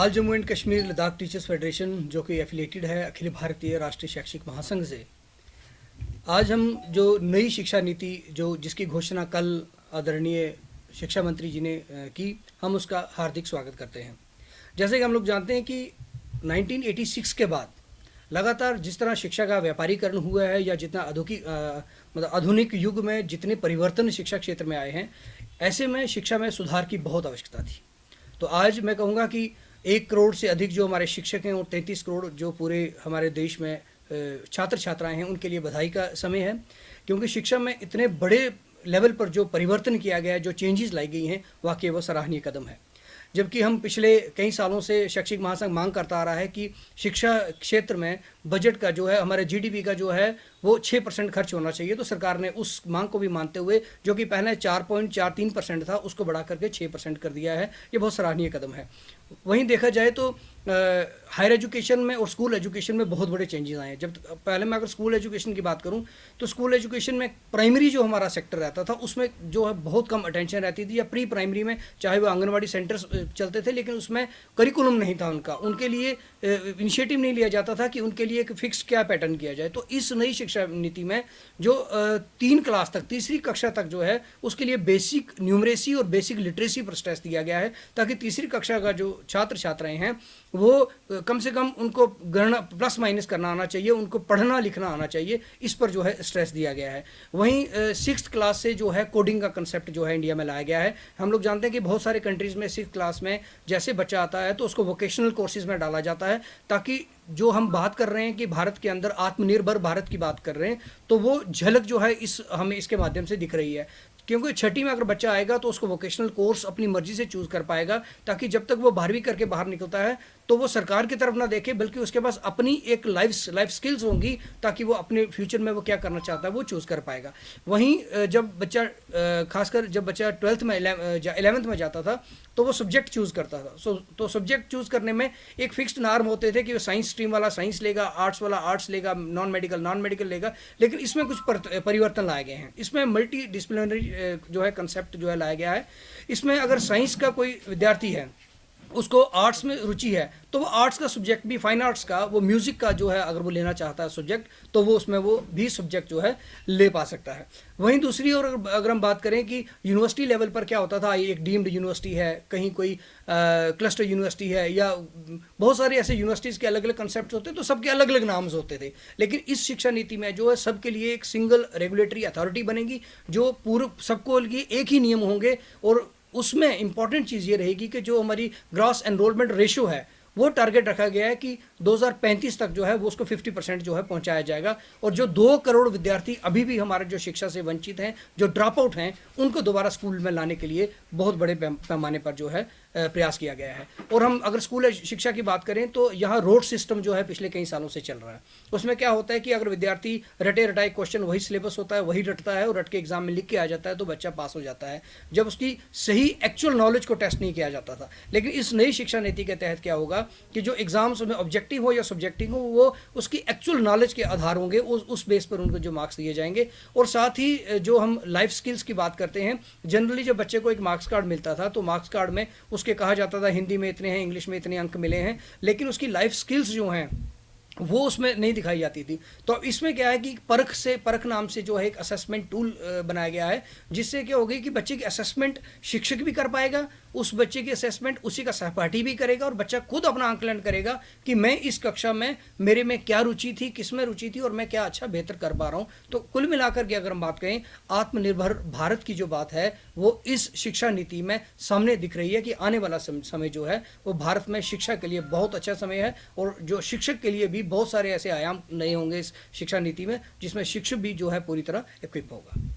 आज Jammu and Kashmir Ladakh teachers federation जो कि एफिलेटेड है अखिल भारतीय राष्ट्रीय शैक्षिक महासंघ से, आज हम जो नई शिक्षा नीति जो जिसकी घोषणा कल आदरणीय शिक्षा मंत्री जी ने की, हम उसका हार्दिक स्वागत करते हैं। जैसे कि हम लोग जानते हैं कि 1986 के बाद लगातार जिस तरह शिक्षा का व्यापारीकरण हुआ है या जितना आधुनिक युग में जितने परिवर्तन शिक्षा क्षेत्र में आए हैं, ऐसे में शिक्षा में सुधार की बहुत आवश्यकता थी। तो आज मैं कहूँगा कि 1 करोड़ से अधिक जो हमारे शिक्षक हैं और 33 करोड़ जो पूरे हमारे देश में छात्र छात्राएं हैं, उनके लिए बधाई का समय है, क्योंकि शिक्षा में इतने बड़े लेवल पर जो परिवर्तन किया गया है, जो चेंजेस लाई गई हैं, वाकई वो सराहनीय कदम है। जबकि हम पिछले कई सालों से शैक्षिक महासंघ मांग करता आ रहा है कि शिक्षा क्षेत्र में बजट का जो है, हमारे जीडीपी का जो है वो 6% खर्च होना चाहिए। तो सरकार ने उस मांग को भी मानते हुए, जो कि पहले 4.43% था, उसको बढ़ा करके 6% कर दिया है। ये बहुत सराहनीय कदम है। वहीं देखा जाए तो हायर एजुकेशन में और स्कूल एजुकेशन में बहुत बड़े चेंजेस आए हैं। जब पहले मैं अगर स्कूल एजुकेशन की बात करूं तो स्कूल एजुकेशन में प्राइमरी जो हमारा सेक्टर रहता था, उसमें जो है बहुत कम अटेंशन रहती थी, या प्री प्राइमरी में चाहे वो आंगनवाड़ी सेंटर्स चलते थे, लेकिन उसमें करिकुलम नहीं था उनका, उनके लिए इनिशिएटिव नहीं लिया जाता था कि उनके लिए एक फिक्स क्या पैटर्न किया जाए। तो इस नई शिक्षा नीति में जो 3 क्लास तक, तीसरी कक्षा तक जो है, उसके लिए बेसिक न्यूमरेसी और बेसिक लिटरेसी पर स्ट्रेस दिया गया है, ताकि तीसरी कक्षा का जो छात्र छात्राएं हैं वो कम से कम उनको गणना प्लस माइनस करना आना चाहिए, उनको पढ़ना लिखना आना चाहिए, इस पर जो है स्ट्रेस दिया गया है। वहीं 6th क्लास से जो है कोडिंग का कंसेप्ट जो है इंडिया में लाया गया है। हम लोग जानते हैं कि बहुत सारे कंट्रीज़ में 6th क्लास में जैसे बच्चा आता है तो उसको वोकेशनल कोर्सेज में डाला जाता है, ताकि जो हम बात कर रहे हैं कि भारत के अंदर आत्मनिर्भर भारत की बात कर रहे हैं, तो वो झलक जो है हमें इसके माध्यम से दिख रही है। क्योंकि 6ठी में अगर बच्चा आएगा तो उसको वोकेशनल कोर्स अपनी मर्जी से चूज़ कर पाएगा, ताकि जब तक वो 12वीं करके बाहर निकलता है तो वो सरकार की तरफ ना देखे, बल्कि उसके पास अपनी एक लाइफ स्किल्स होंगी, ताकि वो अपने फ्यूचर में वो क्या करना चाहता है वो चूज़ कर पाएगा। वहीं जब बच्चा खासकर जब बच्चा 12th में 11th में जाता था तो वो सब्जेक्ट चूज़ करता था। तो सब्जेक्ट चूज़ करने में एक फिक्स्ड नॉर्म होते थे कि वो साइंस स्ट्रीम वाला साइंस लेगा, आर्ट्स वाला आर्ट्स लेगा, नॉन मेडिकल लेगा। लेकिन इसमें कुछ परिवर्तन लाए गए हैं। इसमें मल्टी डिसिप्लिनरी जो है कंसेप्ट जो है लाया गया है। इसमें अगर साइंस का कोई विद्यार्थी है, उसको आर्ट्स में रुचि है, तो वो आर्ट्स का सब्जेक्ट भी, फाइन आर्ट्स का, वो म्यूज़िक का जो है अगर वो लेना चाहता है सब्जेक्ट, तो वो उसमें वो भी सब्जेक्ट जो है ले पा सकता है। वहीं दूसरी ओर अगर हम बात करें कि यूनिवर्सिटी लेवल पर क्या होता था, एक डीम्ड यूनिवर्सिटी है, कहीं कोई क्लस्टर यूनिवर्सिटी है, या बहुत सारे ऐसे यूनिवर्सिटीज़ के अलग अलग कंसेप्ट होते, तो सबके अलग अलग नाम्स होते थे। लेकिन इस शिक्षा नीति में जो है सबके लिए एक सिंगल रेगुलेटरी अथॉरिटी बनेगी, जो पूर्व सबको लिए एक ही नियम होंगे। और उसमें इंपॉर्टेंट चीज़ ये रहेगी कि जो हमारी ग्रॉस एनरोलमेंट रेशियो है, वो टारगेट रखा गया है कि 2035 तक जो है वो उसको 50% जो है पहुंचाया जाएगा। और जो 2 करोड़ विद्यार्थी अभी भी हमारे जो शिक्षा से वंचित हैं, जो ड्रॉप आउट हैं, उनको दोबारा स्कूल में लाने के लिए बहुत बड़े पैमाने पर जो है प्रयास किया गया है। और हम अगर स्कूल शिक्षा की बात करें तो यहाँ रोड सिस्टम जो है पिछले कई सालों से चल रहा है। उसमें क्या होता है कि अगर विद्यार्थी रटे रटाए क्वेश्चन, वही सिलेबस होता है, वही रटता है और रट के एग्जाम में लिख के आ जाता है, तो बच्चा पास हो जाता है, जब उसकी सही एक्चुअल नॉलेज को टेस्ट नहीं किया जाता था। लेकिन इस नई शिक्षा नीति के तहत क्या होगा कि जो एग्जाम्स में ऑब्जेक्टिव हो या सब्जेक्टिव हो, वो उसकी एक्चुअल नॉलेज के आधार होंगे, उस बेस पर उनको जो मार्क्स दिए जाएंगे। और साथ ही जो हम लाइफ स्किल्स की बात करते हैं, जनरली जब बच्चे को एक मार्क्स कार्ड मिलता था तो मार्क्स कार्ड में उसके कहा जाता था हिंदी में इतने हैं, इंग्लिश में इतने अंक मिले हैं, लेकिन उसकी लाइफ स्किल्स जो हैं वो उसमें नहीं दिखाई जाती थी। तो इसमें क्या है कि परख नाम से जो है एक असेसमेंट टूल बनाया गया है, जिससे क्या होगी कि बच्चे की असेसमेंट शिक्षक भी कर पाएगा, उस बच्चे की असेसमेंट उसी का सहपाठी भी करेगा, और बच्चा खुद अपना आंकलन करेगा कि मैं इस कक्षा में मेरे में क्या रुचि थी, किस में रुचि थी, और मैं क्या अच्छा बेहतर कर पा रहा हूँ। तो कुल मिलाकर के अगर हम बात करें, आत्मनिर्भर भारत की जो बात है वो इस शिक्षा नीति में सामने दिख रही है कि आने वाला समय जो है वो भारत में शिक्षा के लिए बहुत अच्छा समय है। और जो शिक्षक के लिए भी बहुत सारे ऐसे आयाम नए होंगे इस शिक्षा नीति में, जिसमें शिक्षक भी जो है पूरी तरह इक्विप होगा।